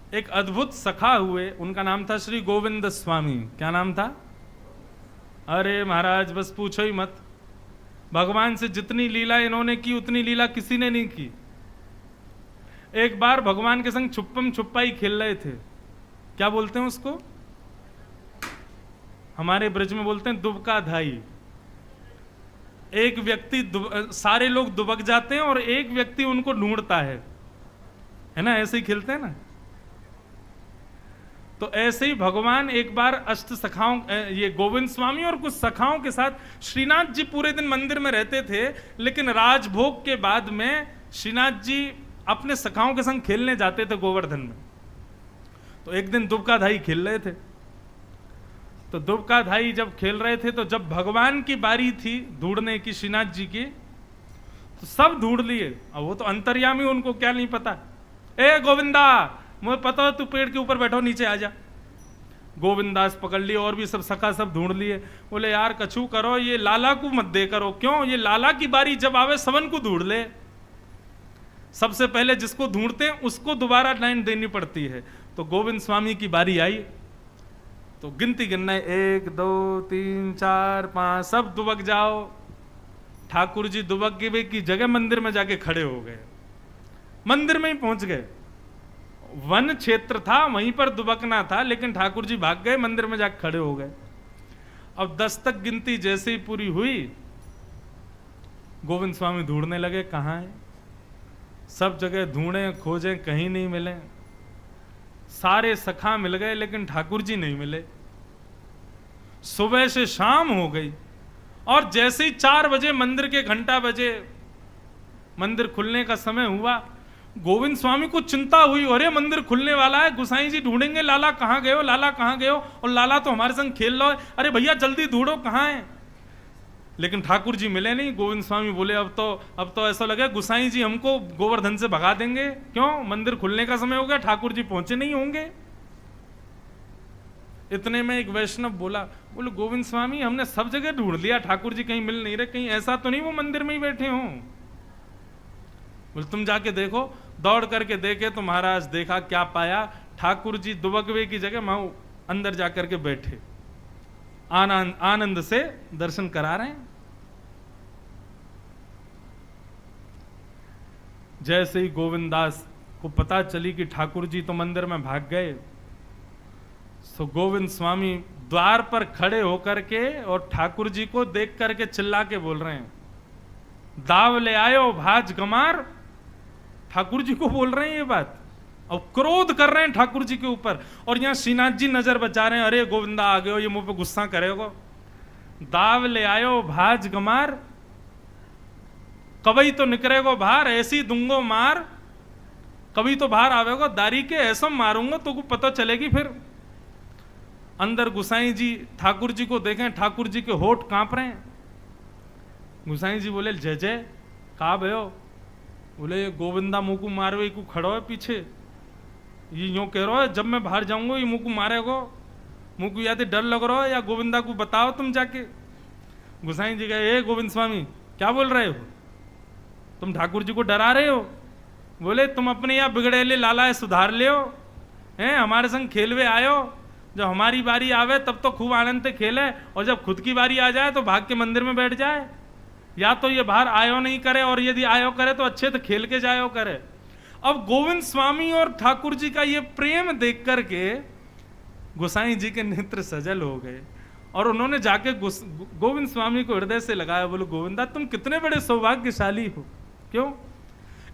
एक अद्भुत सखा हुए, उनका नाम था श्री गोविंद स्वामी। क्या नाम था? अरे महाराज बस पूछो ही मत, भगवान से जितनी लीला इन्होंने की उतनी लीला किसी ने नहीं की। एक बार भगवान के संग छुपम छुपाई खेल रहे थे। क्या बोलते हैं उसको? हमारे ब्रज में बोलते हैं दुबका धाई। एक व्यक्ति सारे लोग दुबक जाते हैं और एक व्यक्ति उनको ढूंढता है ना? ऐसे ही खेलते हैं ना। तो ऐसे ही भगवान एक बार अष्ट सखाओं, ये गोविंद स्वामी और कुछ सखाओं के साथ, श्रीनाथ जी पूरे दिन मंदिर में रहते थे, लेकिन राजभोग के बाद में श्रीनाथ जी अपने सखाओं के संग खेलने जाते थे गोवर्धन में। तो एक दिन दुबका धाई खेल रहे थे। तो दुबका धाई जब खेल रहे थे, तो जब भगवान की बारी थी ढूंढने की श्रीनाथ जी की, तो सब ढूंढ लिए। अब वो तो अंतर्यामी, उनको क्या नहीं पता। ए गोविंदा, मुझे पता है तू पेड़ के ऊपर बैठो, नीचे आ जा। गोविंदास पकड़ लिए और भी सब सखा सब ढूंढ लिए। बोले यार कछु करो, ये लाला को मत दे करो। क्यों? ये लाला की बारी जब आवे सबन को ढूंढ ले। सबसे पहले जिसको ढूंढते हैं उसको दोबारा लाइन देनी पड़ती है। तो गोविंद स्वामी की बारी आई, तो गिनती गिनना है, 1 2 3 4 5, सब दुबक जाओ। ठाकुर जी दुबक के की जगह मंदिर में जाके खड़े हो गए। मंदिर में ही पहुंच गए। वन क्षेत्र था, वहीं पर दुबकना था, लेकिन ठाकुर जी भाग गए, मंदिर में जाके खड़े हो गए। अब 10 तक गिनती जैसे ही पूरी हुई, गोविंद स्वामी ढूंढने लगे कहां है। सब जगह ढूंढे खोजे, कहीं नहीं मिले। सारे सखा मिल गए, लेकिन ठाकुर जी नहीं मिले। सुबह से शाम हो गई, और जैसे ही 4 बजे मंदिर के घंटा बजे, मंदिर खुलने का समय हुआ, गोविंद स्वामी को चिंता हुई, अरे मंदिर खुलने वाला है, गुसाई जी ढूंढेंगे लाला कहां गए हो, लाला कहां गए हो, और लाला तो हमारे संग खेल रहा है, अरे भैया जल्दी ढूंढो कहां है। लेकिन ठाकुर जी मिले नहीं। गोविंद स्वामी बोले अब तो ऐसा लगे गुसाई जी हमको गोवर्धन से भगा देंगे। क्यों? मंदिर खुलने का समय हो गया, ठाकुर जी पहुंचे नहीं होंगे। इतने में एक वैष्णव बोले गोविंद स्वामी हमने सब जगह ढूंढ लिया, ठाकुर जी कहीं मिल नहीं रहे, कहीं ऐसा तो नहीं वो मंदिर में ही बैठे हों। बोले तुम जाके देखो। दौड़ करके देखे तो महाराज देखा क्या पाया, ठाकुर जी दुबकवे की जगह वहां अंदर जाकर के बैठे, आनंद से दर्शन करा रहे हैं। जैसे ही गोविंदास को पता चली कि ठाकुर जी तो मंदिर में भाग गए, तो गोविंद स्वामी द्वार पर खड़े होकर के और ठाकुर जी को देख करके चिल्ला के बोल रहे हैं, दाव ले आयो भाज गमार। ठाकुर जी को बोल रहे हैं ये बात, और क्रोध कर रहे हैं ठाकुर जी के ऊपर। और यहां श्रीनाथ जी नजर बचा रहे हैं, अरे गोविंदा आ गए हो, ये मुंह पे गुस्सा करेगो। दाव ले आयो भाज गमार, कभी तो निकलेगो बाहर, ऐसी दूंगो मार, कभी तो बाहर आवेगो, दारी के ऐसा मारूंगा तो को पता चलेगी फिर। अंदर गुसाई जी ठाकुर जी को देखें, ठाकुर जी के होठ कांप रहे हैं। गुसाई जी बोले जय जय, कहा भयो? बोले गोविंदा मुंह को मारवे को खड़ो है पीछे, ये यूं कह रहा है जब मैं बाहर जाऊंगा ये मुंह को मारेगो, मुंह को याद डर लग रहा है, या गोविंदा को बताओ तुम जाके। गुसाई जी कहे ए गोविंद स्वामी क्या बोल रहे हो, तुम ठाकुर जी को डरा रहे हो। बोले तुम अपने यहाँ बिगड़ेले लाला सुधार ले हो, हैं हमारे संग खेलवे आयो, जब हमारी बारी आवे तब तो खूब आनंद से खेले, और जब खुद की बारी आ जाए तो भाग के मंदिर में बैठ जाए। या तो ये बाहर आयो नहीं करे, और यदि आयो करे तो अच्छे तो खेल के जायो करे। अब गोविंद स्वामी और ठाकुर जी का ये प्रेम देख करके गोसाई जी के नेत्र सजल हो गए, और उन्होंने जाके गोविंद स्वामी को हृदय से लगाया। बोले गोविंदा तुम कितने बड़े सौभाग्यशाली हो। क्यों?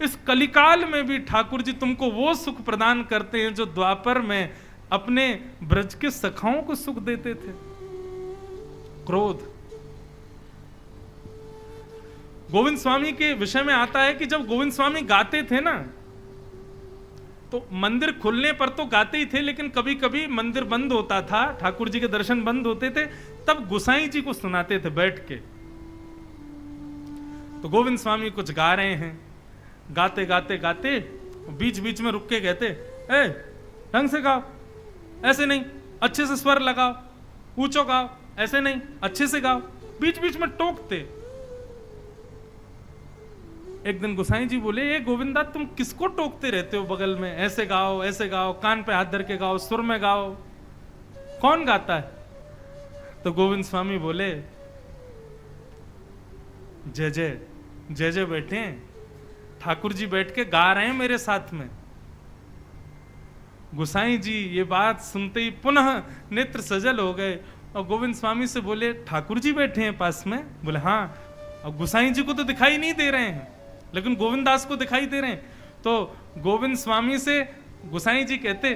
इस कलिकाल में भी ठाकुर जी तुमको वो सुख प्रदान करते हैं जो द्वापर में अपने ब्रज के सखाओं को सुख देते थे। क्रोध। गोविंद स्वामी के विषय में आता है कि जब गोविंद स्वामी गाते थे ना, तो मंदिर खुलने पर तो गाते ही थे, लेकिन कभी कभी मंदिर बंद होता था, ठाकुर जी के दर्शन बंद होते थे, तब गोसाई जी को सुनाते थे बैठ के। तो गोविंद स्वामी कुछ गा रहे हैं, गाते गाते गाते बीच बीच में रुक के कहते, ए ढंग से गाओ, ऐसे नहीं, अच्छे से स्वर लगाओ, ऊंचो गाओ, ऐसे नहीं, अच्छे से गाओ। बीच बीच में टोकते। एक दिन गोसाई जी बोले, ये गोविंदा तुम किसको टोकते रहते हो बगल में, ऐसे गाओ, कान पे हाथ धर के गाओ, सुर में गाओ, कौन गाता है? तो गोविंद स्वामी बोले, जय जय जय जय बैठे हैं, ठाकुर जी बैठ के गा रहे हैं मेरे साथ में। गोसाई जी ये बात सुनते ही पुनः नेत्र सजल हो गए और गोविंद स्वामी से बोले, ठाकुर जी बैठे हैं पास में? बोले हाँ। और गोसाई जी को तो दिखाई नहीं दे रहे हैं, लेकिन गोविंद दास को दिखाई दे रहे हैं। तो गोविंद स्वामी से गोसाई जी कहते,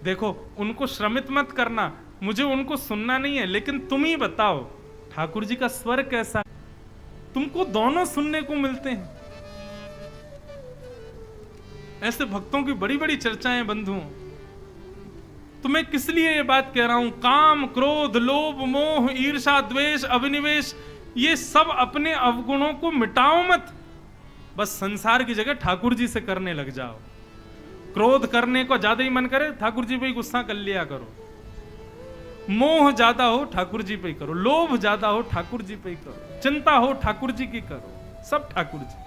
देखो उनको श्रमित मत करना, मुझे उनको सुनना नहीं है, लेकिन तुम ही बताओ ठाकुर जी का स्वर कैसा? तुमको दोनों सुनने को मिलते हैं। ऐसे भक्तों की बड़ी बड़ी चर्चाएं बंधुओं। तो मैं किस लिए ये बात कह रहा हूं? काम, क्रोध, लोभ, मोह, ईर्षा, द्वेष, अभिनिवेश, ये सब अपने अवगुणों को मिटाओ मत, बस संसार की जगह ठाकुर जी से करने लग जाओ। क्रोध करने को ज्यादा ही मन करे, ठाकुर जी पे ही गुस्सा कर लिया करो। मोह ज्यादा हो, ठाकुर जी पे ही करो। लोभ ज्यादा हो, ठाकुर जी पे ही करो। चिंता हो, ठाकुर जी की करो। सब ठाकुर जी।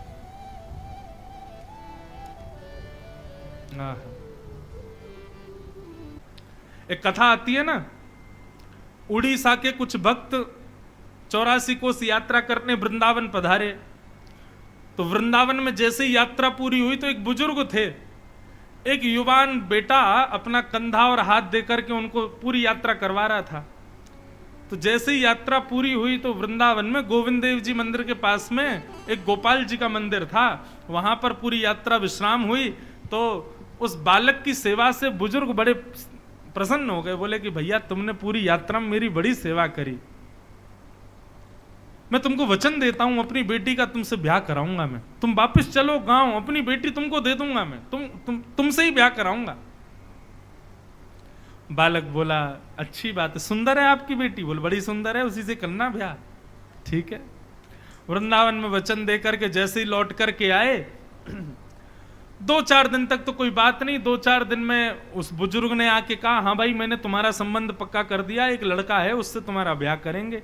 एक कथा आती है ना, उड़ीसा के कुछ भक्त 84 कोस यात्रा करने वृंदावन पधारे। तो वृंदावन में जैसे ही यात्रा पूरी हुई तो एक बुजुर्ग थे, एक युवान बेटा अपना कंधा और हाथ देकर के उनको पूरी यात्रा करवा रहा था। तो जैसे ही यात्रा पूरी हुई तो वृंदावन में गोविंद देव जी मंदिर के पास में एक गोपाल जी का मंदिर था, वहां पर पूरी यात्रा विश्राम हुई। तो उस बालक की सेवा से बुजुर्ग बड़े प्रसन्न हो गए, बोले कि भैया तुमने पूरी यात्रा में मेरी बड़ी सेवा करी, मैं तुमको वचन देता हूं अपनी बेटी का तुमसे ब्याह कराऊंगा। मैं, तुम वापस चलो गांव, अपनी बेटी तुमको दे दूंगा मैं, तुमसे ही ब्याह कराऊंगा। बालक बोला, अच्छी बात है, सुंदर है आपकी बेटी? बोले बड़ी सुंदर है, उसी से करना ब्याह। ठीक है। वृंदावन में वचन दे करके जैसे ही लौट करके आए, 2-4 दिन तक तो कोई बात नहीं। 2-4 दिन में उस बुजुर्ग ने आके कहा, हाँ भाई मैंने तुम्हारा संबंध पक्का कर दिया, एक लड़का है उससे तुम्हारा ब्याह करेंगे।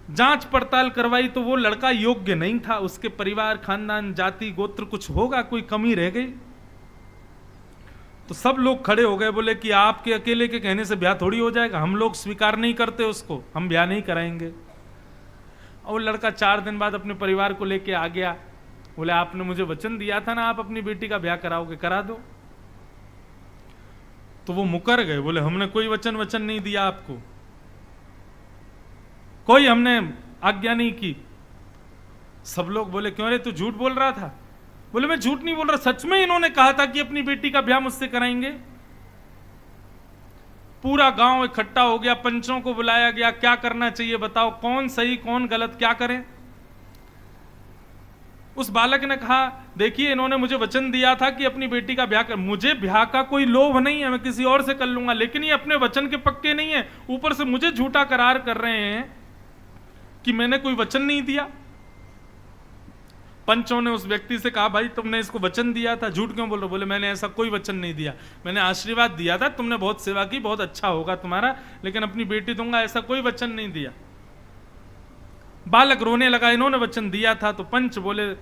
जांच पड़ताल करवाई तो वो लड़का योग्य नहीं था, उसके परिवार, खानदान, जाति, गोत्र कुछ होगा, कोई कमी रह गई। तो सब लोग खड़े हो गए, बोले कि आपके अकेले के कहने से ब्याह थोड़ी हो जाएगा, हम लोग स्वीकार नहीं करते उसको, हम ब्याह नहीं कराएंगे। और लड़का 4 दिन बाद अपने परिवार को लेके आ गया, बोले आपने मुझे वचन दिया था ना आप अपनी बेटी का ब्याह कराओगे, करा दो। तो वो मुकर गए, बोले हमने कोई वचन नहीं दिया आपको, कोई हमने आज्ञा नहीं की। सब लोग बोले क्यों रे, तू झूठ बोल रहा था? बोले मैं झूठ नहीं बोल रहा, सच में इन्होंने कहा था कि अपनी बेटी का ब्याह मुझसे कराएंगे। पूरा गांव इकट्ठा हो गया, पंचों को बुलाया गया, क्या करना चाहिए बताओ, कौन सही कौन गलत, क्या करें। उस बालक ने कहा, देखिए इन्होंने मुझे वचन दिया था कि अपनी बेटी का ब्याह कर, मुझे ब्याह का कोई लोभ नहीं है, मैं किसी और से कर लूंगा, लेकिन ये अपने वचन के पक्के नहीं है, ऊपर से मुझे झूठा करार कर रहे हैं कि मैंने कोई वचन नहीं दिया। पंचों ने उस व्यक्ति से कहा, भाई तुमने इसको वचन दिया था, झूठ क्यों बोल रहे हो? बोले मैंने ऐसा कोई वचन नहीं दिया, मैंने आशीर्वाद दिया था, तुमने बहुत सेवा की, बहुत अच्छा होगा तुम्हारा, लेकिन अपनी बेटी दूंगा ऐसा कोई वचन नहीं दिया। बालक रोने लगा, इन्होंने वचन दिया था। तो पंच बोले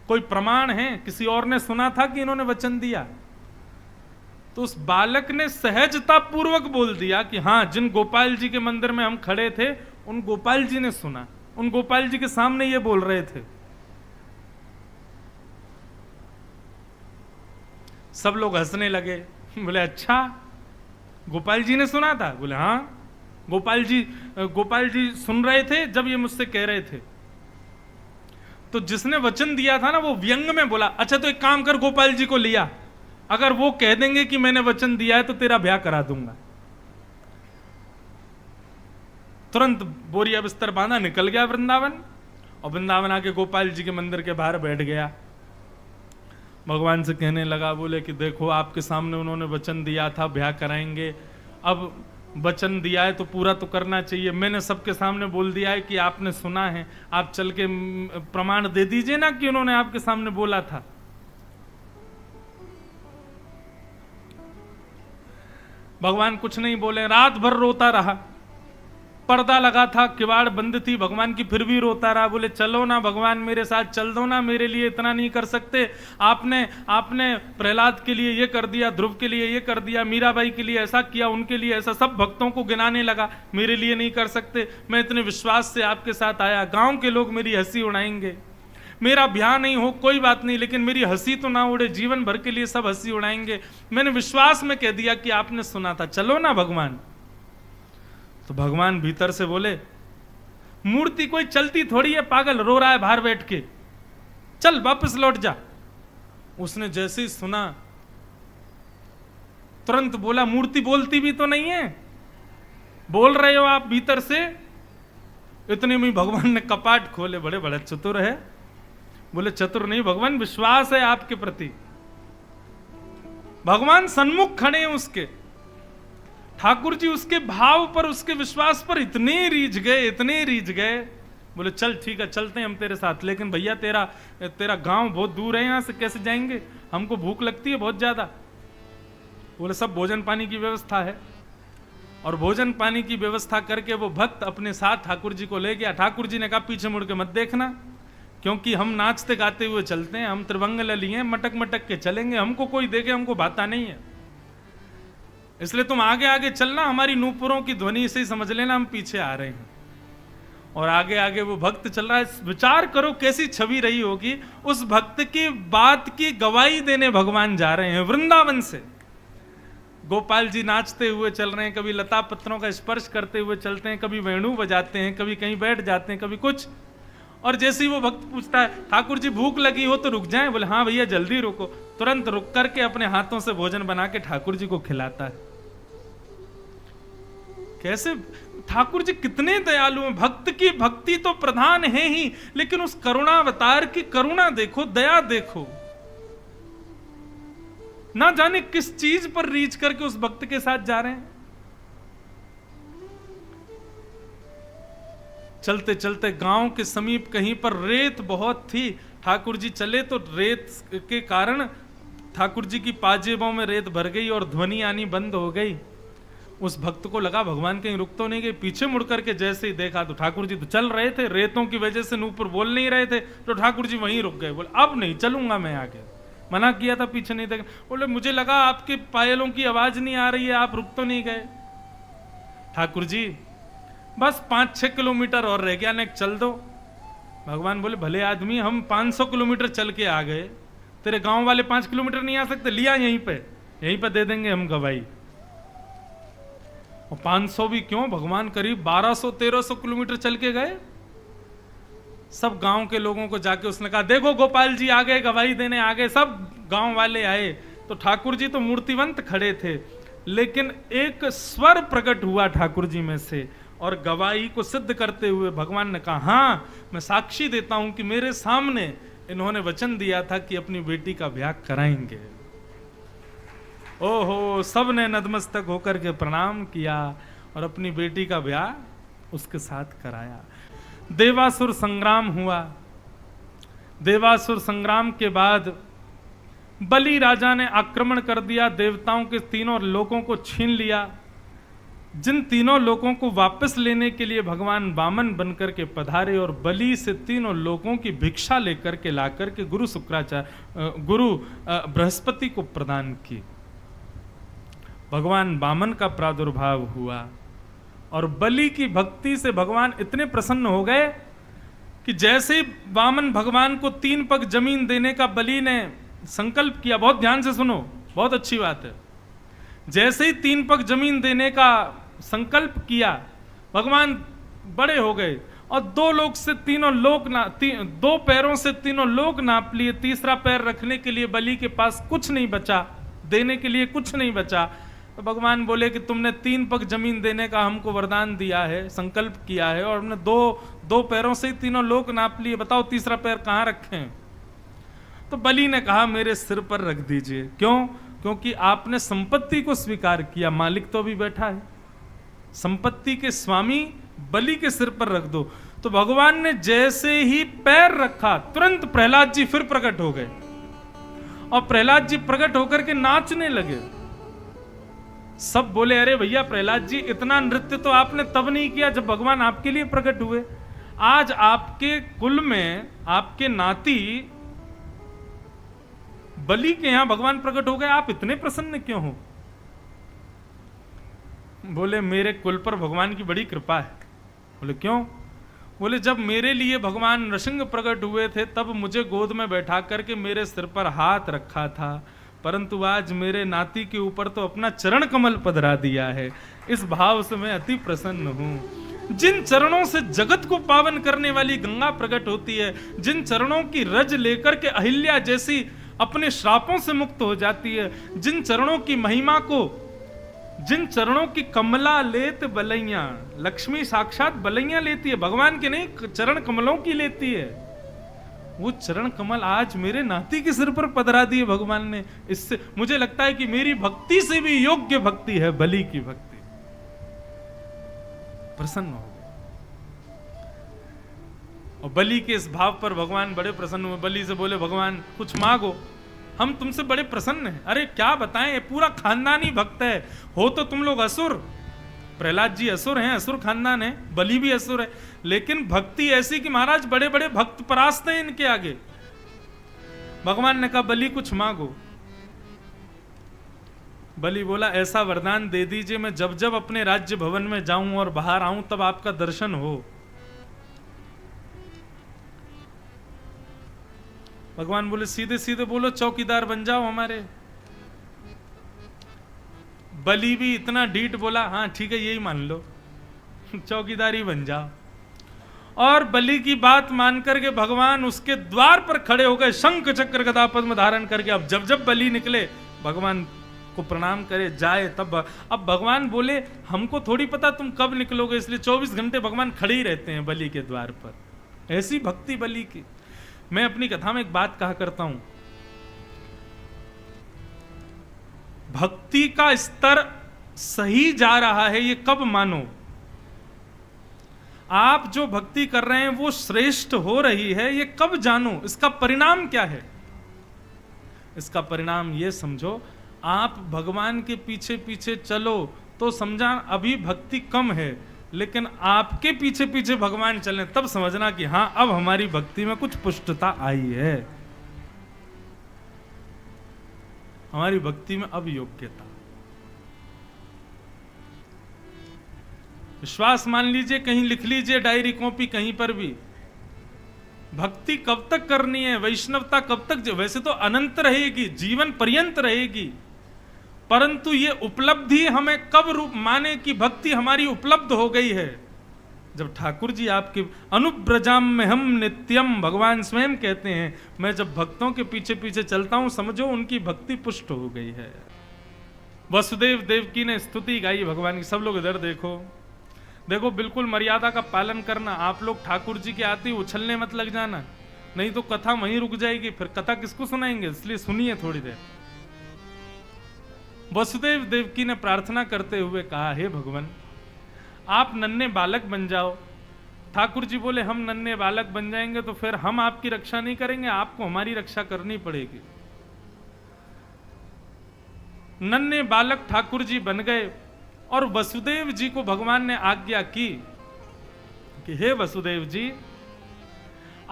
कोई प्रमाण है, किसी और ने सुना था कि इन्होंने वचन दिया? तो उस बालक ने सहजता पूर्वक बोल दिया कि हाँ, जिन गोपाल जी के मंदिर में हम खड़े थे उन गोपाल जी ने सुना, उन गोपाल जी के सामने ये बोल रहे थे। सब लोग हंसने लगे, बोले अच्छा गोपाल जी ने सुना था? बोले हाँ, गोपाल जी सुन रहे थे जब ये मुझसे कह रहे थे। तो जिसने वचन दिया था ना वो व्यंग में बोला, अच्छा तो एक काम कर, गोपाल जी को लिया, अगर वो कह देंगे कि मैंने वचन दिया है तो तेरा ब्याह करा दूंगा। तुरंत बोरिया बिस्तर बांधा, निकल गया वृंदावन, और वृंदावन आके गोपाल जी के मंदिर के बाहर बैठ गया। भगवान से कहने लगा, बोले कि देखो आपके सामने उन्होंने वचन दिया था ब्याह कराएंगे, अब वचन दिया है तो पूरा तो करना चाहिए, मैंने सबके सामने बोल दिया है कि आपने सुना है, आप चल के प्रमाण दे दीजिए ना कि उन्होंने आपके सामने बोला था। भगवान कुछ नहीं बोले, रात भर रोता रहा, पर्दा लगा था, किवाड़ बंद थी, भगवान की फिर भी रोता रहा। बोले चलो ना भगवान मेरे साथ, चल दो ना, मेरे लिए इतना नहीं कर सकते। आपने प्रहलाद के लिए ये कर दिया, ध्रुव के लिए ये कर दिया, मीराबाई के लिए ऐसा किया, उनके लिए ऐसा, सब भक्तों को गिनाने लगा। मेरे लिए नहीं कर सकते, मैं इतने विश्वास से आपके साथ आया, गांव के लोग मेरी हंसी उड़ाएंगे, मेरा ब्याह नहीं हो कोई बात नहीं, लेकिन मेरी हंसी तो ना उड़े, जीवन भर के लिए सब हंसी उड़ाएंगे। मैंने विश्वास में कह दिया कि आपने सुना था, चलो ना भगवान। तो भगवान भीतर से बोले, मूर्ति कोई चलती थोड़ी है, पागल, रो रहा है बाहर बैठ के, चल वापस लौट जा। उसने जैसे ही सुना तुरंत बोला, मूर्ति बोलती भी तो नहीं है, बोल रहे हो आप भीतर से। इतने में भगवान ने कपाट खोले, बड़े बड़े चतुर है। बोले चतुर नहीं भगवान, विश्वास है आपके प्रति। भगवान सन्मुख खड़े हैं उसके, ठाकुर जी उसके भाव पर, उसके विश्वास पर इतने रीझ गए, इतने रीझ गए। बोले चल ठीक है, चलते हैं हम तेरे साथ, लेकिन भैया तेरा गांव बहुत दूर है, यहां से कैसे जाएंगे, हमको भूख लगती है बहुत ज्यादा। बोले सब भोजन पानी की व्यवस्था है। और भोजन पानी की व्यवस्था करके वो भक्त अपने साथ ठाकुर जी को ले गया। ठाकुर जी ने कहा पीछे मुड़ के मत देखना, क्योंकि हम नाचते गाते हुए चलते हैं, हम त्रिभंग लली हैं, मटक मटक के चलेंगे, हमको कोई देखे हमको भाता नहीं है, इसलिए तुम आगे आगे चलना, हमारी नूपुरों की ध्वनि से ही समझ लेना हम पीछे आ रहे हैं। और आगे आगे वो भक्त चल रहा है। विचार करो कैसी छवि रही होगी, उस भक्त की बात की गवाही देने भगवान जा रहे हैं वृंदावन से। गोपाल जी नाचते हुए चल रहे हैं, कभी लता पत्रों का स्पर्श करते हुए चलते हैं, कभी वेणु बजाते हैं, कभी कहीं बैठ जाते हैं, कभी कुछ। और जैसे ही वो भक्त पूछता है ठाकुर जी भूख लगी हो तो रुक जाएं, बोले हाँ भैया जल्दी रुको, तुरंत रुक करके अपने हाथों से भोजन बना के ठाकुर जी को खिलाता है। कैसे ठाकुर जी कितने दयालु हैं। भक्त की भक्ति तो प्रधान है ही, लेकिन उस करुणावतार की करुणा देखो, दया देखो। ना जाने किस चीज पर रीच करके उस भक्त के साथ जा रहे हैं। चलते चलते गांव के समीप कहीं पर रेत बहुत थी। ठाकुर जी चले तो रेत के कारण ठाकुर जी की पाजेबों में रेत भर गई और ध्वनि आनी बंद हो गई। उस भक्त को लगा भगवान कहीं रुक तो नहीं गए। पीछे मुड़ करके जैसे ही देखा तो ठाकुर जी तो चल रहे थे, रेतों की वजह से नूपुर बोल नहीं रहे थे, तो ठाकुर जी वहीं रुक गए। बोले अब नहीं चलूंगा मैं आगे, मना किया था पीछे नहीं देखा। बोले मुझे लगा आपके पायलों की आवाज नहीं आ रही है, आप रुक तो नहीं गए। ठाकुर जी बस 5-6 किलोमीटर और रह गया, नेक चल दो। भगवान बोले भले आदमी, हम 500 किलोमीटर चल के आ गए, तेरे गांव वाले 5 किलोमीटर नहीं आ सकते, लिया यहीं पे दे देंगे हम गवाही। और 500 भी क्यों, भगवान करीब 1200-1300 किलोमीटर चल के गए। सब गांव के लोगों को जाके उसने कहा देखो गोपाल जी आ गए, गवाही देने आ गए। सब गांव वाले आए तो ठाकुर जी तो मूर्तिवंत खड़े थे, लेकिन एक स्वर प्रकट हुआ ठाकुर जी में से, और गवाही को सिद्ध करते हुए भगवान ने कहा हाँ मैं साक्षी देता हूं कि मेरे सामने इन्होंने वचन दिया था कि अपनी बेटी का ब्याह कराएंगे। ओहो, सब ने नतमस्तक होकर के प्रणाम किया और अपनी बेटी का ब्याह उसके साथ कराया। देवासुर संग्राम हुआ। देवासुर संग्राम के बाद बलि राजा ने आक्रमण कर दिया, देवताओं के तीनों लोकों को छीन लिया। जिन तीनों लोकों को वापस लेने के लिए भगवान वामन बनकर के पधारे और बलि से तीनों लोकों की भिक्षा लेकर के लाकर के गुरु बृहस्पति को प्रदान की। भगवान वामन का प्रादुर्भाव हुआ और बलि की भक्ति से भगवान इतने प्रसन्न हो गए कि जैसे ही वामन भगवान को 3 पग जमीन देने का बलि ने संकल्प किया, बहुत ध्यान से सुनो, बहुत अच्छी बात है। जैसे ही 3 पग जमीन देने का संकल्प किया, भगवान बड़े हो गए और 2 लोक से तीनों लोक 2 पैरों से तीनों लोक नाप लिए। तीसरा पैर रखने के लिए बलि के पास कुछ नहीं बचा, देने के लिए कुछ नहीं बचा। तो भगवान बोले कि तुमने 3 पग जमीन देने का हमको वरदान दिया है, संकल्प किया है, और हमने 2 पैरों से ही तीनों लोक नाप लिए, बताओ तीसरा पैर कहाँ रखें। तो बलि ने कहा मेरे सिर पर रख दीजिए। क्यों? क्योंकि आपने संपत्ति को स्वीकार किया, मालिक तो अभी बैठा है, संपत्ति के स्वामी बलि के सिर पर रख दो। तो भगवान ने जैसे ही पैर रखा, तुरंत प्रहलाद जी फिर प्रकट हो गए और प्रहलाद जी प्रकट होकर के नाचने लगे। सब बोले अरे भैया प्रहलाद जी, इतना नृत्य तो आपने तब नहीं किया जब भगवान आपके लिए प्रकट हुए। आज आपके कुल में आपके नाती बलि के यहां भगवान प्रकट हो गए, आप इतने प्रसन्न क्यों हो? बोले मेरे कुल पर भगवान की बड़ी कृपा है। बोले क्यों? बोले जब मेरे लिए भगवान नृसिंह प्रकट हुए थे तब मुझे गोद में बैठा करके मेरे सिर पर हाथ रखा था, परंतु आज मेरे नाती के ऊपर तो अपना चरण कमल पधरा दिया है। इस भाव से मैं अति प्रसन्न हूं। जिन चरणों से जगत को पावन करने वाली गंगा प्रकट होती है, जिन चरणों की रज लेकर के अहिल्या जैसी अपने श्रापों से मुक्त हो जाती है, जिन चरणों की महिमा को, जिन चरणों की कमला लेत बलैया, लक्ष्मी साक्षात बलैया लेती है, भगवान के नहीं चरण कमलों की लेती है, वो चरण कमल आज मेरे नाती के सिर पर पधरा दिए भगवान ने। इससे मुझे लगता है कि मेरी भक्ति से भी योग्य भक्ति है बलि की भक्ति। प्रसन्न हो गए और बलि के इस भाव पर भगवान बड़े प्रसन्न हुए। बलि से बोले भगवान कुछ मांगो, हम तुमसे बड़े प्रसन्न हैं। अरे क्या बताएं, ये पूरा खानदान ही भक्त है। हो तो तुम लोग असुर, प्रहलाद जी असुर हैं, असुर खानदान है, बलि भी असुर है, लेकिन भक्ति ऐसी कि महाराज बड़े बड़े भक्त परास्त हैं इनके आगे। भगवान ने कहा बलि कुछ मांगो। बलि बोला ऐसा वरदान दे दीजिए मैं जब जब अपने राज्य भवन में जाऊं और बाहर आऊं तब आपका दर्शन हो। भगवान बोले सीधे सीधे बोलो चौकीदार बन जाओ हमारे। बलि भी इतना डीठ बोला हाँ ठीक है यही मान लो, चौकीदारी बन जाओ। और बलि की बात मान करके भगवान उसके द्वार पर खड़े हो गए, शंख चक्र गदा पद्म धारण करके। अब जब जब बलि निकले भगवान को प्रणाम करे जाए तब। अब भगवान बोले हमको थोड़ी पता तुम कब निकलोगे, इसलिए 24 घंटे भगवान खड़े ही रहते हैं बलि के द्वार पर। ऐसी भक्ति बलि की। मैं अपनी कथा में एक बात कहा करता हूं, भक्ति का स्तर सही जा रहा है ये कब मानो? आप जो भक्ति कर रहे हैं वो श्रेष्ठ हो रही है ये कब जानो? इसका परिणाम क्या है? इसका परिणाम ये समझो, आप भगवान के पीछे पीछे चलो तो समझा अभी भक्ति कम है, लेकिन आपके पीछे पीछे भगवान चलें तब समझना कि हां अब हमारी भक्ति में कुछ पुष्टता आई है, हमारी भक्ति में अब योग्यता। विश्वास मान लीजिए, कहीं लिख लीजिए डायरी कॉपी कहीं पर भी, भक्ति कब तक करनी है, वैष्णवता कब तक? वैसे तो अनंत रहेगी, जीवन पर्यंत रहेगी, परंतु ये उपलब्धि हमें कब रूप माने कि भक्ति हमारी उपलब्ध हो गई है? जब ठाकुर जी आपके अनुब्रजाम में हम नित्यम, भगवान स्वयं कहते हैं मैं जब भक्तों के पीछे पीछे चलता हूं समझो उनकी भक्ति पुष्ट हो गई है। वसुदेव देवकी ने स्तुति गाई भगवान की। सब लोग इधर देखो, देखो बिल्कुल मर्यादा का पालन करना। आप लोग ठाकुर जी के आते उछलने मत लग जाना, नहीं तो कथा वहीं रुक जाएगी, फिर कथा किसको सुनाएंगे? इसलिए सुनिए थोड़ी देर। वसुदेव देवकी ने प्रार्थना करते हुए कहा हे भगवान आप नन्हे बालक बन जाओ। ठाकुर जी बोले हम नन्हे बालक बन जाएंगे तो फिर हम आपकी रक्षा नहीं करेंगे, आपको हमारी रक्षा करनी पड़ेगी। नन्हे बालक ठाकुर जी बन गए और वसुदेव जी को भगवान ने आज्ञा की कि हे वसुदेव जी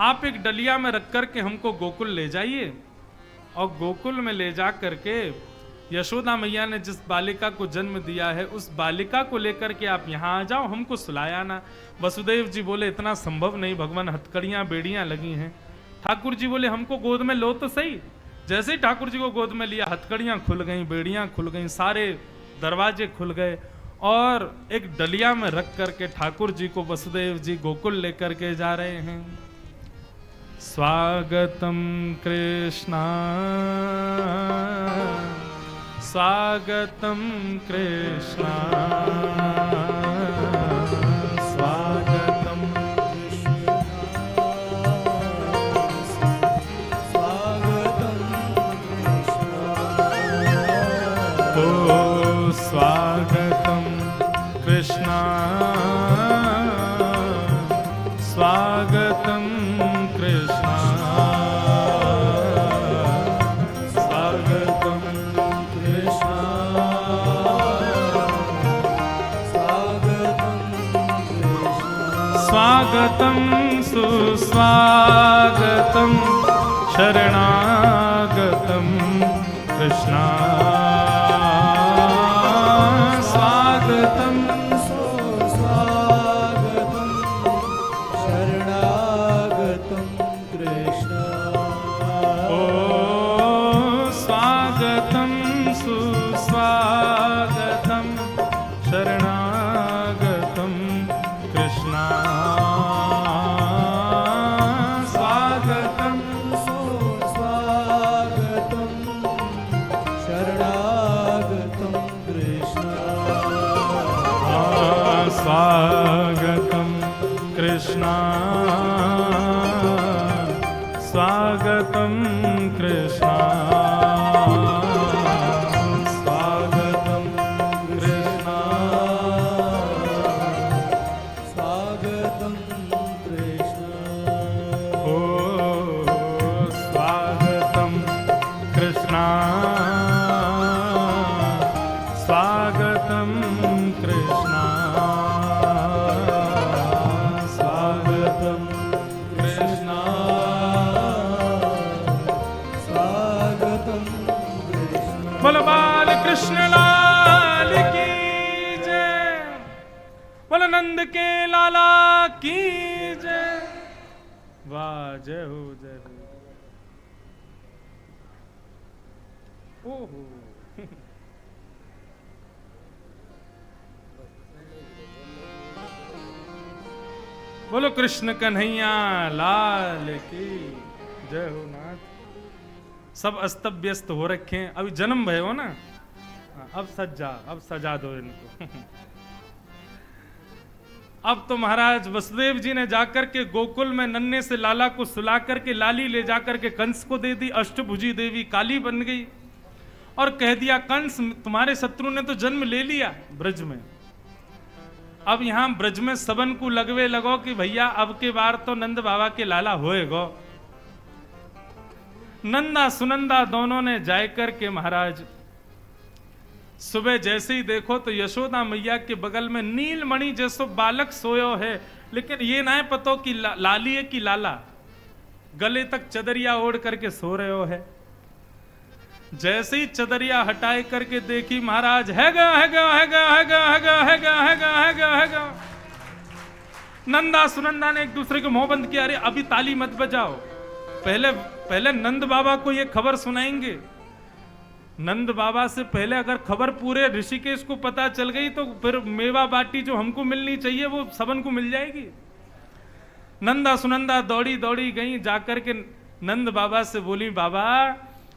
आप एक डलिया में रख करके हमको गोकुल ले जाइए, और गोकुल में ले जा करके यशोदा मैया ने जिस बालिका को जन्म दिया है उस बालिका को लेकर के आप यहाँ आ जाओ, हमको सुलाया ना। वसुदेव जी बोले इतना संभव नहीं भगवान, हथकड़ियां बेड़ियां लगी हैं। ठाकुर जी बोले हमको गोद में लो तो सही। जैसे ही ठाकुर जी को गोद में लिया हथकड़ियां खुल गईं, बेड़ियां खुल गईं, सारे दरवाजे खुल गए, और एक डलिया में रख करके ठाकुर जी को वसुदेव जी गोकुल लेकर के जा रहे हैं। स्वागतम कृष्णा स्वागतम कृष्णा स्वागतम कृष्णा स्वागतम कृष्णा ओ स्वागतम कृष्णा स्वागतम कृष्णा स्वागतम कृष्णा स्वागतं सुस्वागतं शरणागतं कृष्णा स्वागतं सुस्वागतं शरणागतं कृष्णा ओ स्वागतं सुस्वागतं शरणागतं कृष्णा स्वागतं सुस्वागतं शरणागतं कृष्णा स्वागतं कृष्णा स्वागतं कृष्णा स्वागतं कृष्णा स्वागतं कृष्णा ओ स्वागतं कृष्णा स्वागतं कृष्णा स्वागतं कृष्णा स्वागतं कृष्णा बोलो बाल कृष्ण लाल की जय, बोलो नंद के लाला की जय। वाह जय हो जय हो। ओहो बोलो कृष्ण कन्हैया लाल की जय हो नाथ। सब अस्त व्यस्त हो रखे हैं, अभी जन्म भय हो ना, अब सजा दो इनको। अब तो महाराज वसुदेव जी ने जाकर के गोकुल में नन्हे से लाला को सुला करके लाली ले जाकर के कंस को दे दी। अष्टभुजी देवी काली बन गई और कह दिया कंस तुम्हारे शत्रु ने तो जन्म ले लिया ब्रज में, अब यहां ब्रज में सबन को लगवे लगो कि भैया अब के बार तो नंद बाबा के लाला होएगो। नंदा सुनंदा दोनों ने जाय करके महाराज सुबह जैसे ही देखो तो यशोदा मैया के बगल में नीलमणि जैसो बालक सोयो है, लेकिन ये ना है पतो कि लाली है कि लाला। गले तक चदरिया ओढ़ करके सो रहे हो है। जैसे ही चदरिया हटाए करके देखी महाराज हैगा हैगा हैगा हैगा हैगा हैगा हैगा हैगा हैगा। नंदा सुनंदा ने एक दूसरे को मुंह बंद किया, अरे अभी ताली मत बजाओ, पहले नंद बाबा को ये खबर सुनाएंगे। नंद बाबा से पहले अगर खबर पूरे ऋषिकेश को पता चल गई तो फिर मेवा बाटी जो हमको मिलनी चाहिए वो सबन को मिल जाएगी। नंदा सुनंदा दौड़ी दौड़ी गई, जाकर के नंद बाबा से बोली बाबा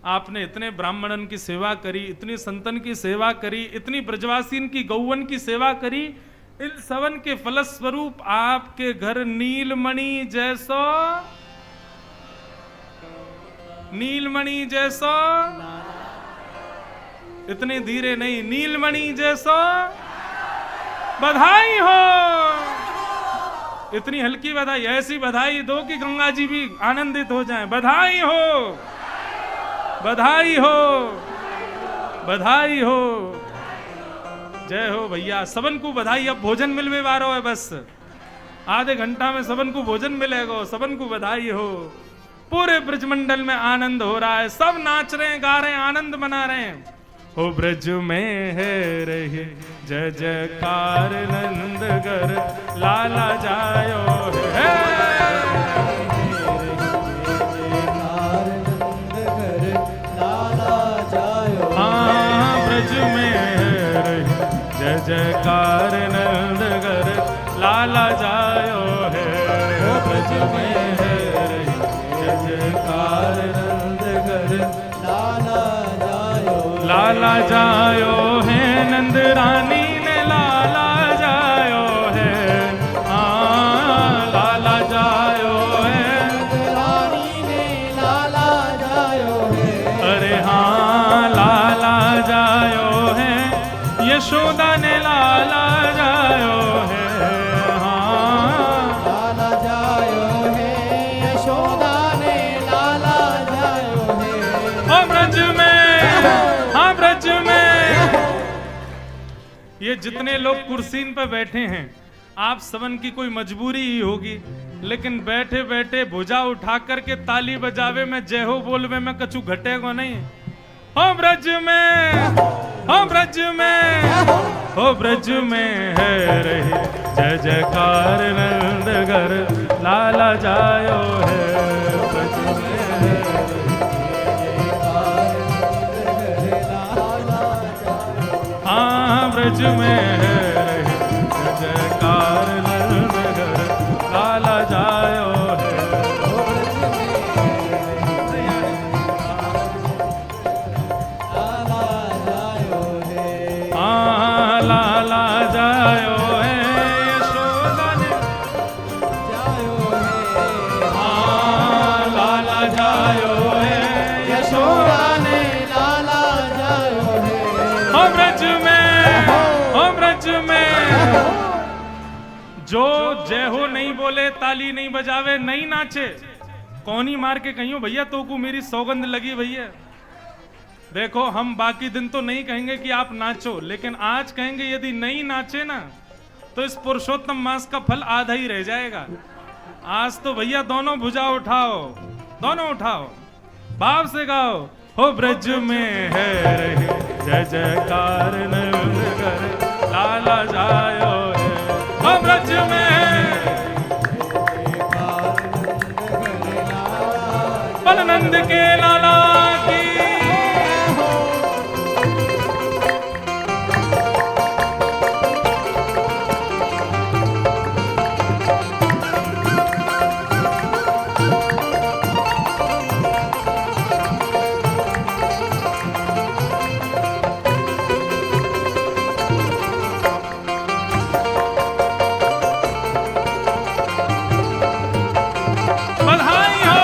आपने इतने ब्राह्मणन की सेवा करी, इतनी संतन की सेवा करी, इतनी ब्रजवासीन की गौवन की सेवा करी, इन सबन के फलस्वरूप आपके घर नीलमणि जैसो इतने धीरे नहीं, नीलमणि जैसो बधाई हो। इतनी हल्की बधाई, ऐसी बधाई दो कि गंगा जी भी आनंदित हो जाएं। बधाई हो बधाई हो बधाई हो। जय हो भैया, सबन को बधाई। अब भोजन मिलवे वारो है, बस आधे घंटा में सबन को भोजन मिलेगा। सबन को बधाई हो। पूरे ब्रजमंडल में आनंद हो रहा है, सब नाच रहे हैं, गा रहे हैं, आनंद मना रहे हैं। हो ब्रज में है रही जय जयकार नंदगर लाला जायो है। हाँ ब्रज में है रही जय जयकार नंदगर लाला जायो है। ब्रज में है रही जय जयकार नंदगर लाला जायो है। नंद रानी ने लाला जायो है। हाँ लाला जायो है। रानी ने लाला जायो है। अरे हाँ लाला जायो है। यशोदा ने लाला जायो है। हाँ लाला जायो है। यशोदा ने लाला जायो है। ओ ब्रज में, हाँ ब्रज में ये जितने लोग कुर्सीन पे बैठे हैं आप सबन की कोई मजबूरी ही होगी, लेकिन बैठे बैठे भुजा उठा करके ताली बजावे में, जय हो बोलवे में कछु घटेगा नहीं। हो ब्रज में, हो ब्रज में, हो ब्रज में है रही जय जयकार नंद घर लाला जायो है। ब्रज में है हाँ ब्रज में है रही जय जयकार नंद घर लाला जायो है। लाला जायो है यशोदा ने जायो है। लाला जायो है यशोदा ने लाला जायो है। हो ब्रज में, हो ब्रज में जो जय हो नहीं बोले, ताली नहीं बजावे, नहीं नाचे, कौन ही मार के कहियो भैया तो को मेरी सौगंध लगी भैया। देखो हम बाकी दिन तो नहीं कहेंगे कि आप नाचो, लेकिन आज कहेंगे यदि नहीं नाचे ना तो इस पुरुषोत्तम मास का फल आधा ही रह जाएगा। आज तो भैया दोनों भुजा उठाओ, दोनों उठाओ, भाव से गाओ। हो ब्रज में है रही जय जयकार नंद घर लाला जायो है। हो ब्रज में बल नंद के लाला की बधाई हो।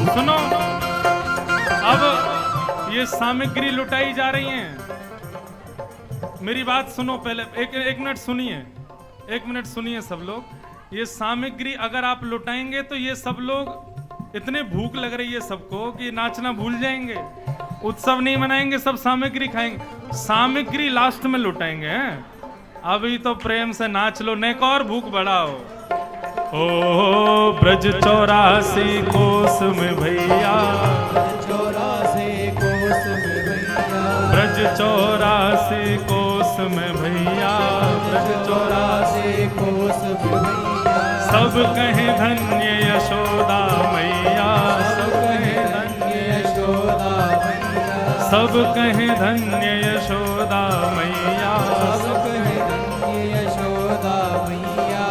सुनो, अब ये सामग्री लुटाई जा रही है। मेरी बात सुनो पहले, एक मिनट सुनिए, एक मिनट सुनिए सब लोग। ये सामग्री अगर आप लुटाएंगे तो ये सब लोग इतने भूख लग रही है सबको कि नाचना भूल जाएंगे, उत्सव नहीं मनाएंगे, सब सामग्री खाएंगे। सामग्री लास्ट में लुटाएंगे हैं? अभी तो प्रेम से नाच लो, नेक और भूख बढ़ाओ। ओ ब्रज 84 कोस में भैया, 84 कोस में भैया, ब्रज 84 कोस में भैया, ब्रज 84 कोस में भैया। सब कहे धन्य यशोदा मैया, सब कहे धन्य यशोदा मैया, सब कहे धन्य यशोदा मैया, सब कहे धन्य यशोदा मैया।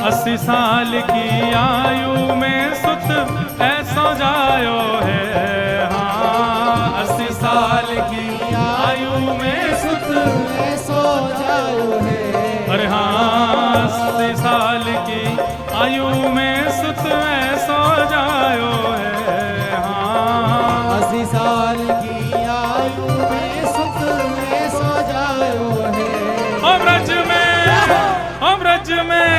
80 साल की आयु में सुत ऐसो जायो है। हाँ 80 साल की आयु में सुत ऐसो जायो है। अरे हाँ 80 साल की आयु में सुत ऐसो जायो है। हाँ 80 साल की आयु में सुत ऐसो जायो है। ओ ब्रज में, ओ ब्रज में,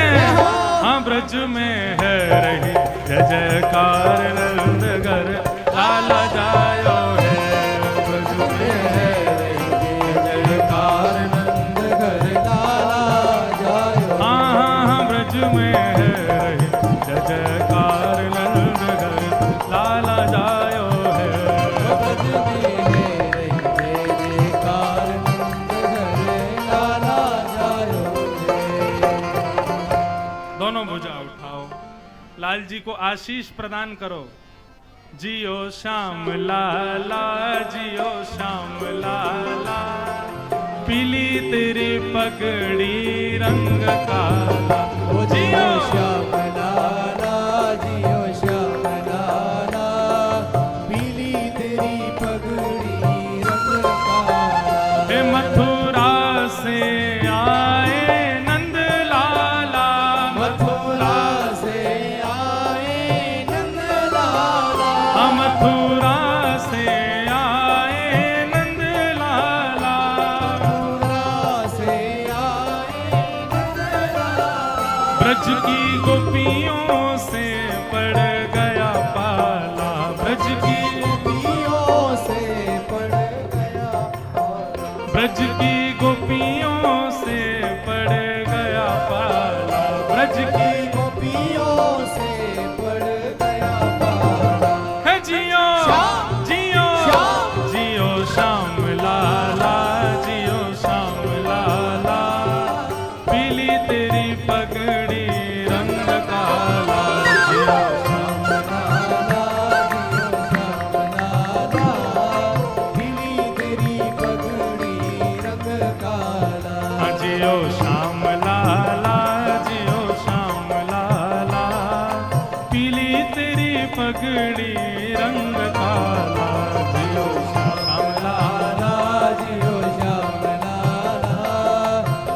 हाँ ब्रज में है रही जय जयकार नंद घर लाला जायो है। ब्रज में है रही जय जयकार नंद घर लाला जायो। हाँ हाँ हाँ ब्रज में है रही जय जयकार नंद घर लाला जायो है। ब्रज में है रही जय जयकार नंद घर लाला जायो है। दोनों भुजा उठाओ, लाल जी को आशीष प्रदान करो। जियो श्याम लाला, जियो श्याम लाला, पीली तेरी पगड़ी रंग काला। ओ जियो श्याम लाला, जियो श्याम लाला, पीली तेरी पगड़ी रंग काला। हे मथुरा से आए नंद लाला, मथुरा से आए नंद लाला, मथुरा से आए नंद लाला। मथुरा से आए नंद लाला। ब्रज की गोपियों से पड़ गया पाला, ब्रज की गोपियों से पड़ गया पाला। ब्रज की गोपियों से पड़ गया पाला, ब्रज की गोपियों से पड़ गया पाला। है जियो श्याम, जियो श्याम, जियो श्याम लाला, जियो श्याम लाला, पीली तेरी पगड़ी रंग काला, जियो श्याम लाला, पीली तेरी पगड़ी रंग काला। जियो श्याम लाला, जियो श्याम लाला, पीली तेरी पगड़ी रंग काला, जियो श्याम लाला, जियो श्याम लाला,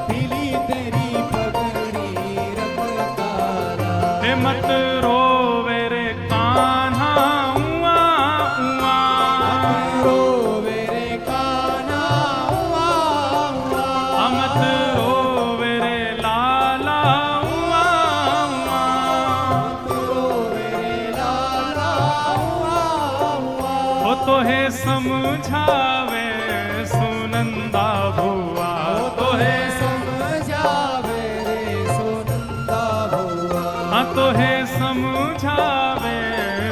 पीली तेरी पगड़ी रंग काला। हे मत रोवे रे कान्हा उआ उआ, रोवे रे कान्हा उआ उआ, मत रोवे रे लाला उआ उआ, रोवे रे लाला उआ उआ। हो तो है समझावे सुनंदा भुआ, तो है समझावे रे सुनंदा भुआ। हाँ तो है समझावे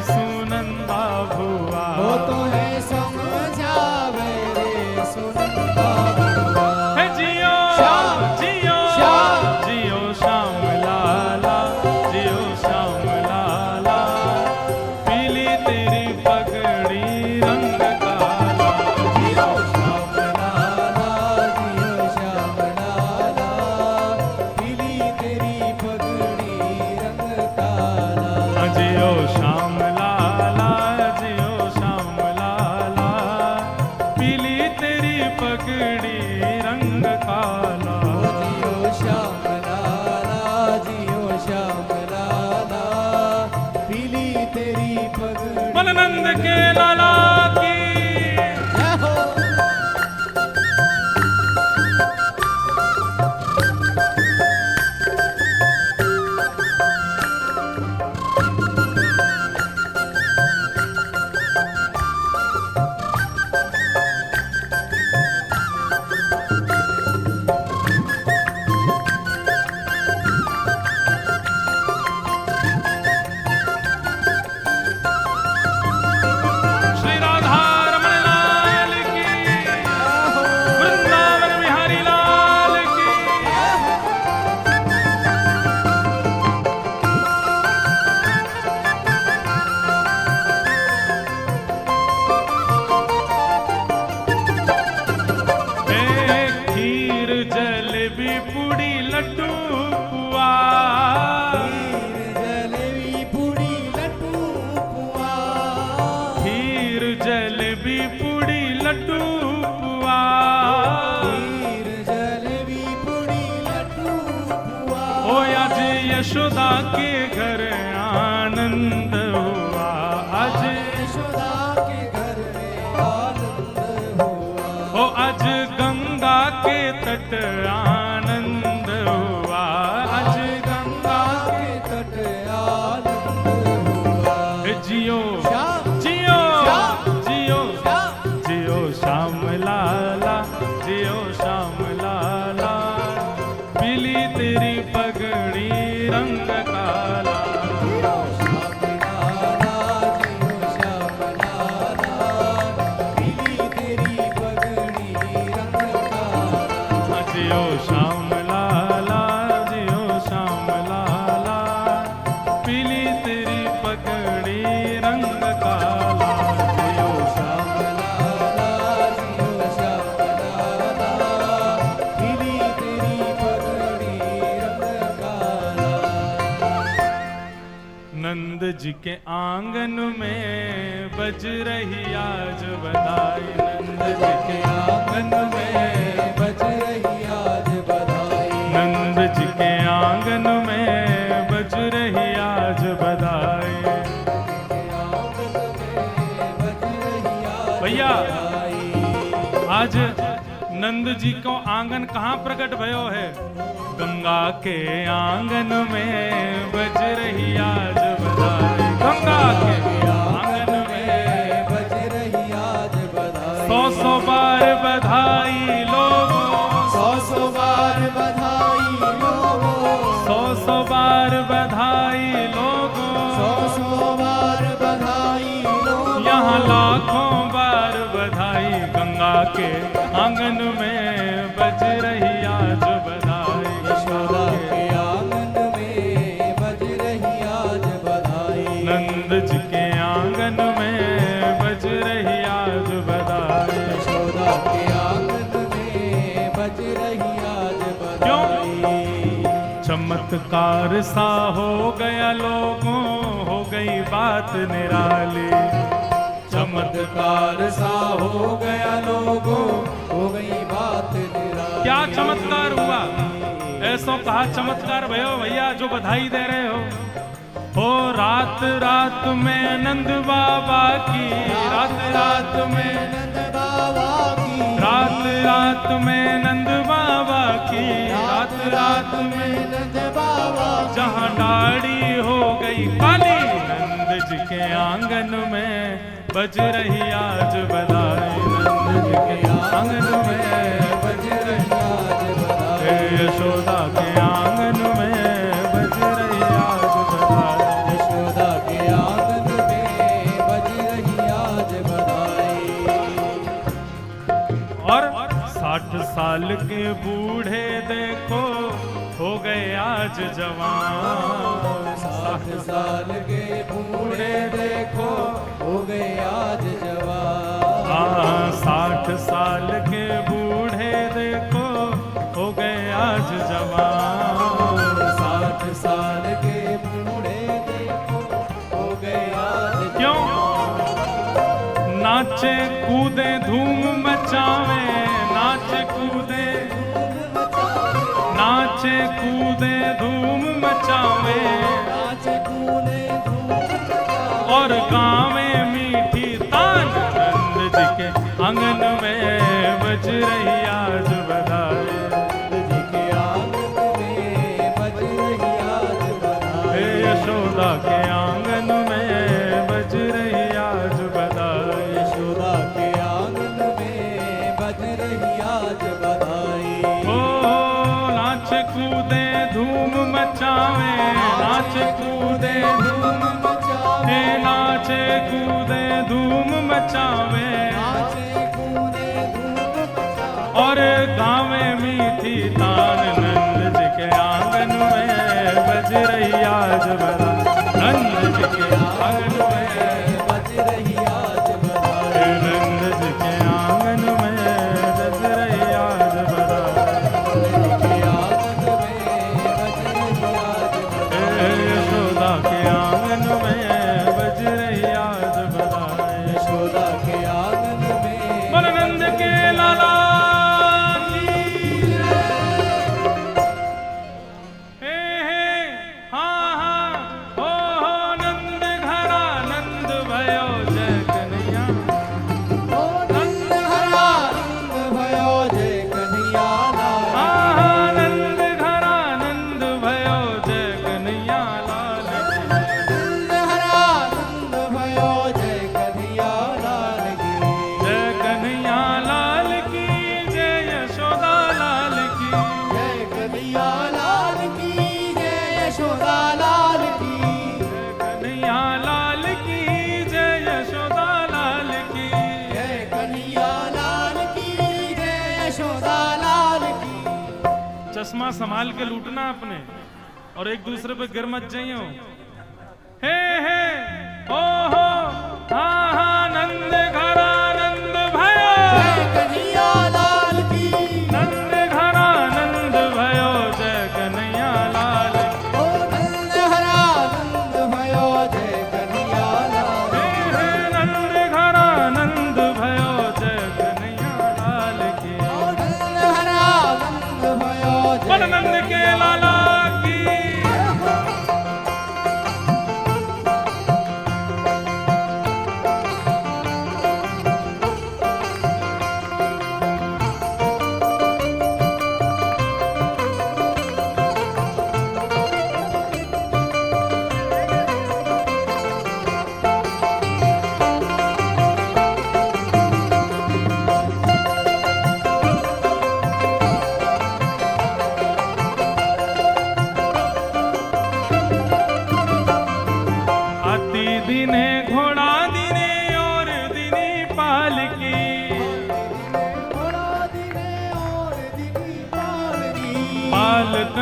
सुनंदा भुआ, वो तो है समझावे रे सुनंदा भुआ। है जियो श्याम, जियो श्याम, जियो श्याम लाला, जियो श्याम लाला, पीली तेरी पगड़ी रंग काला, जियो श्याम लाला, जियो श्याम लाला, पीली तेरी पगड़ी रंग काला। जियो श्याम लाला, जियो श्याम लाला, पीली तेरी पगड़ी रंग काला। जियो श्याम लाला, जियो श्याम लाला, पीली तेरी पगड़ी। मननंद के लाला की जय हो। श्री राधा रमण लाल की, वृंदावन बिहारी लाल की। खीर जलेबी पूड़ी लड्डू पुआ, जलेबी पूड़ी लड्डू पुआ। खीर जलेबी पूड़ी लड्डू पुआ, खीर जलेबी पूड़ी लड्डू पुआ। ओ आज यशोदा के घर आनंद हुआ, आज यशोदा के घर में आनंद हुआ। ओ आज गंगा के तट आनंद हुआ, आज गंगा के तट आनंद हुआ। जियो श्याम, जियो श्याम, जियो श्याम, जियो श्याम लाला, जियो श्याम लाला, पीली तेरी पगड़ी रंग काला। जियो श्याम लाला, जियो श्याम लाला, पीली तेरी पगड़ी रंग काला। जियो श्याम लाला, जियो श्याम लाला, पीली तेरी पगड़ी रंग काला। जियो श्याम लाला, जियो श्याम लाला, पीली तेरी पगड़ी रंग काला। नंद जी के आंगन में बज रही आज बधाई, नंद जी के आंगन में बज रही आज बधाई। नंद जी के आंगन में बज रही आज बधाई। भैया आज नंद जी को आंगन कहाँ प्रकट भयो है? गंगा के आंगन में बज रही आज बधाई, गंगा के आंगन में बज रही आज बधाई। 100 बार बधाई लो हाँ लाखों बार बधाई गंगा के आंगन में बज रही आज बधाई। यशोदा के आंगन में बज रही आज बधाई। नंद जी के आंगन में बज रही आज बधाई। यशोदा के आंगन में बज रही आज बधाई। चमत्कार सा हो गया लोगों, हो गई बात निराली। चमत्कार सा हो गया लोगों, हो गई बात निराली। क्या चमत्कार हुआ? ऐसो कहा चमत्कार भयो भैया जो बधाई दे रहे हो रात रात में नंद बाबा की, रात रात में नंद बाबा की, रात रात में नंद बाबा की, रात रात में नंद बाबा की। जहाँ डाड़ी हो गई काली, नंद जी के आंगन में बज रही आज बधाई। नंद जी के आंगन में बज रही आज बधाई। यशोदा के आंगन में बज रही आज बधाई। यशोदा के आंगन में बज रही आज बधाई। और 60 साल के बूढ़े देखो हो गए आज जवान। 60 साल के बूढ़े देखो हो गए आज जवान। 60 साल के बूढ़े देखो हो गए आज जवान। 60 साल के बूढ़े देखो हो गए आज क्यों? नाचे कूदे धूम मचावे, नाचे कूदे, नाचे कूदे धूम मचावे, नाचे कूदे धूम मचावे। और गावे मीठी तान, नंद जी के आंगन में बज रही आज बधाई। नंद जी के आंगन में बज रही आज बधाई। यशोदा के आंगन में बज रही आज बधाई। यशोदा के आंगन में बज रही आज बधाई। नाच कूदे धूम मचावे, नाच कूदे धूम मचावे, नाचे कूदे धूम मचावे, नाचे कूदे धूम मचावे। और गावे मीठी तान, नंद जी के आंगन में बज रही आज बधाई। नंद जी के आंगन में बज रही आज बधाई। नंद जी के आंगन में बज रही आज बधाई। के आंगन में बज रही आज बधाई। यशोदा के आंगन में बज रही आज बधाई। यशोदा के आंगन में बोल नंद के लाला की। हे हाँ हाँ हो नंद घरा नंद भयो जय कन्हैया। ओ नंद हरा नंद भयो जय कन्हैया लाल। हाँ नंद घरा नंद भयो जय कन्हैया लाल की। नंद हरा नंद भयो जय कन्हैया लाल की। जय कन्हैया लाल की, जय यशोदा लाल की। जय कन्हैया लाल की, जय यशोदा लाल की। कन्हैया लाल की, जय यशोदा लाल की। जय कन्हैया लाल की, जय यशोदा लाल की। चश्मा संभाल के लूटना अपने, और एक दूसरे पे गिर मत जाइयो। हे ओ हो हाँ हाँ नंद घरा नंद भयो। जय कन्हैया लाल की। नंद घरा नंद भयो जय कन्हैया लाल की। ओ नंद हरा नंद भयो जय कन्हैया लाल की। नंद घरा नंद भयो जय कन्हैया लाल की। ओ नंद हरा नंद भयो जय बोल नंद के लाला की।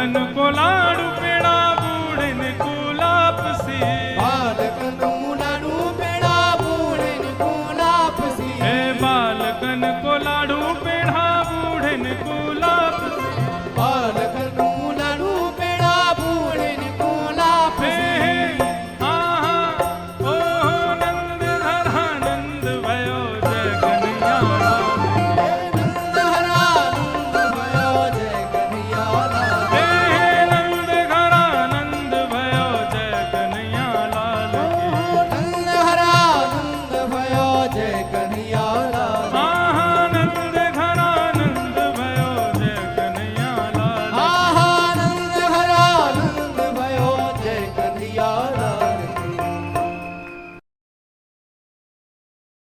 मन को लाडू